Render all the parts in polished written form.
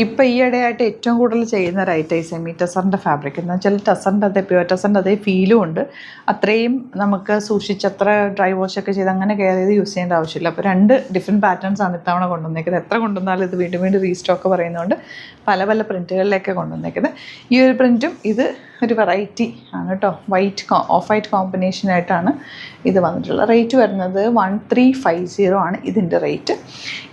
ഇപ്പോൾ ഈ ഇടയായിട്ട് ഏറ്റവും കൂടുതൽ ചെയ്യുന്ന ഒരു ഐറ്റം ഈ സെമി ടെസറിൻ്റെ ഫാബ്രിക് എന്ന് വെച്ചാൽ ടെസറിൻ്റെ അതേ പ്യുവർ ടെസറിൻ്റെ അതേ ഫീലും ഉണ്ട്. അത്രയും നമുക്ക് സൂക്ഷിച്ച് അത്ര ഡ്രൈ വാഷൊക്കെ ചെയ്ത് അങ്ങനെ കെയർ ചെയ്ത് യൂസ് ചെയ്യേണ്ട ആവശ്യമില്ല. അപ്പോൾ 2 ഡിഫറെൻറ്റ് പാറ്റേൺസ് ആണ് ഇത്തവണ കൊണ്ടുവന്നേക്കുന്നത്. എത്ര കൊണ്ടുവന്നാലും ഇത് വീണ്ടും വീണ്ടും റീസ്റ്റോക്ക് പറയുന്നതുകൊണ്ട് പല പല പ്രിൻറ്റുകളിലേക്ക് കൊണ്ടുവന്നേക്കുന്നത്. ഈ ഒരു പ്രിൻറ്റും ഇത് ഒരു വെറൈറ്റി ആണ് കേട്ടോ. ഓഫ് വൈറ്റ് കോമ്പിനേഷനായിട്ടാണ് ഇത് വന്നിട്ടുള്ളത്. റേറ്റ് വരുന്നത് 1350 ആണ് ഇതിൻ്റെ റേറ്റ്.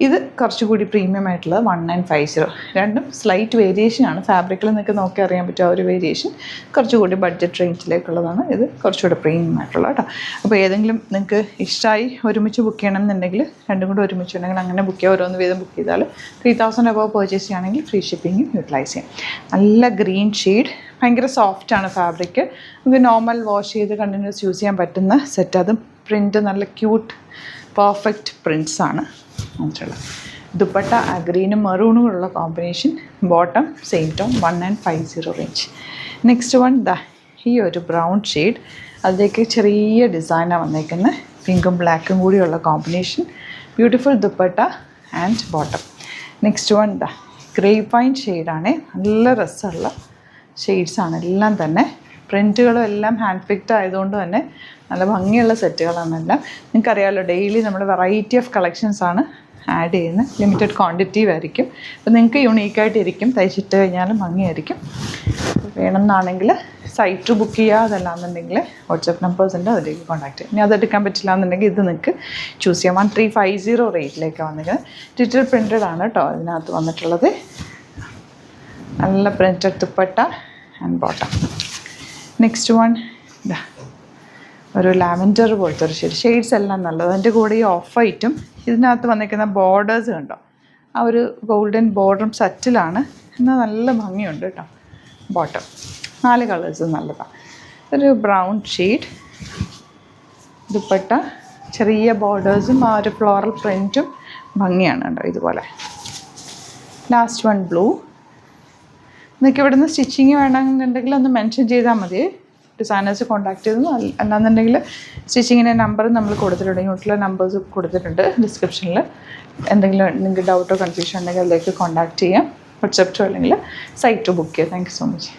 ഇത് കുറച്ചുകൂടി പ്രീമിയം ആയിട്ടുള്ളത് 1950. രണ്ടും സ്ലൈറ്റ് വേരിയേഷനാണ്. ഫാബ്രിക്കിൽ നിങ്ങൾക്ക് നോക്കി അറിയാൻ പറ്റും ആ ഒരു വേരിയേഷൻ. കുറച്ചുകൂടി ബഡ്ജറ്റ് റേഞ്ചിലേക്കുള്ളതാണ്. ഇത് കുറച്ചുകൂടി പ്രീമിയം ആയിട്ടുള്ളത് കേട്ടോ. അപ്പോൾ ഏതെങ്കിലും നിങ്ങൾക്ക് ഇഷ്ടമായി ഒരുമിച്ച് ബുക്ക് ചെയ്യണമെന്നുണ്ടെങ്കിൽ രണ്ടും കൂടി ഒരുമിച്ചുണ്ടെങ്കിൽ അങ്ങനെ ബുക്ക് ചെയ്യുക. ഓരോന്ന് വീതം ബുക്ക് ചെയ്താൽ 3000 above പർച്ചേസ് ചെയ്യുകയാണെങ്കിൽ ഫ്രീ ഷിപ്പിങ്ങും യൂട്ടിലൈസ് ചെയ്യാം. നല്ല ഗ്രീൻ ഷെയ്ഡ്, ഭയങ്കര സോഫ്റ്റാണ് ഫാബ്രിക്. നമുക്ക് നോർമൽ വാഷ് ചെയ്ത് കണ്ടിന്യൂസ് യൂസ് ചെയ്യാൻ പറ്റുന്ന സെറ്റ്. അതും പ്രിൻറ്റ് നല്ല ക്യൂട്ട് പെർഫെക്റ്റ് പ്രിൻറ്റ്സാണ് വന്നിട്ടുള്ളത്. ദുപ്പട്ട ഗ്രീനും മെറൂണുമുള്ള combination. Bottom same tone 1950 range. Next one ഈ ഒരു ബ്രൗൺ ഷെയ്ഡ്, അതിലേക്ക് ചെറിയ ഡിസൈനാണ് വന്നേക്കുന്നത്. പിങ്കും ബ്ലാക്കും കൂടിയുള്ള combination. Beautiful dupatta and bottom. Next one grape wine ഷെയ്ഡാണ്. നല്ല രസമുള്ള ഷെയ്ഡ്സാണ് എല്ലാം തന്നെ. പ്രിൻറ്റുകളും എല്ലാം ഹാൻഡ് പിക്ഡ് ആയതുകൊണ്ട് തന്നെ നല്ല ഭംഗിയുള്ള സെറ്റുകളാണ് എല്ലാം. നിങ്ങൾക്കറിയാമല്ലോ ഡെയിലി നമ്മൾ വെറൈറ്റി ഓഫ് കളക്ഷൻസാണ് ആഡ് ചെയ്യുന്നത്. ലിമിറ്റഡ് ക്വാണ്ടിറ്റി ആയിരിക്കും. അപ്പോൾ നിങ്ങൾക്ക് യുണീക്കായിട്ടിരിക്കും. തയ്ച്ചിട്ട് കഴിഞ്ഞാലും ഭംഗിയായിരിക്കും. വേണമെന്നാണെങ്കിൽ സൈറ്റ് ബുക്ക് ചെയ്യുക. അതല്ലാന്നുണ്ടെങ്കിൽ വാട്സപ്പ് നമ്പേഴ്സുണ്ട്, അതിലേക്ക് കോൺടാക്ട് ചെയ്യാം. ഇനി അതെടുക്കാൻ പറ്റില്ല എന്നുണ്ടെങ്കിൽ ഇത് നിങ്ങൾക്ക് ചൂസ് ചെയ്യാം. 1350 റേറ്റിലേക്കാണ് വന്നിരിക്കുന്നത്. ഡിജിറ്റൽ പ്രിൻറ്റഡ് ആണ് കേട്ടോ ഇതിനകത്ത് വന്നിട്ടുള്ളത്. നല്ല printed dupatta and bottom. Next one ഒരു ലാവൻഡർ പോലത്തെ ഒരു ഷെയ്ഡ്സ് എല്ലാം നല്ലത്. അതിൻ്റെ കൂടെ ഈ ഓഫ് വൈറ്റും ഇതിനകത്ത് വന്നിരിക്കുന്ന ബോർഡേഴ്സ് കണ്ടോ, ആ ഒരു ഗോൾഡൻ ബോർഡറും സെറ്റിലാണ്. എന്നാൽ നല്ല ഭംഗിയുണ്ട് കേട്ടോ. ബോട്ടം 4 കളേഴ്സ് നല്ലതാണ്. ഒരു ബ്രൗൺ ഷെയ്ഡ്, ദുപ്പട്ട ചെറിയ ബോർഡേഴ്സും ആ ഒരു ഫ്ലോറൽ പ്രിൻറ്റും ഭംഗിയാണ് കേട്ടോ ഇതുപോലെ. Last one blue. നിങ്ങൾക്ക് ഇവിടുന്ന് സ്റ്റിച്ചിങ് വേണമെന്നുണ്ടെങ്കിൽ ഒന്ന് മെൻഷൻ ചെയ്താൽ മതി. ഡിസൈനേഴ്സ് കോൺടാക്ട് ചെയ്തു. അല്ലാന്നുണ്ടെങ്കിൽ സ്റ്റിച്ചിങ്ങിൻ്റെ നമ്പർ നമ്മൾ കൊടുത്തിട്ടുണ്ട്. യൂണിറ്റിലെ നമ്പേഴ്സ് കൊടുത്തിട്ടുണ്ട് ഡിസ്ക്രിപ്ഷനിൽ. എന്തെങ്കിലും നിങ്ങൾക്ക് ഡൗട്ടോ കൺഫ്യൂഷൻ ഉണ്ടെങ്കിൽ അതിലേക്ക് കോൺടാക്ട് ചെയ്യാം. വാട്സപ്പ് ടു അല്ലെങ്കിൽ സൈറ്റ് ടു ബുക്ക് ചെയ്യാം. Thank you so much.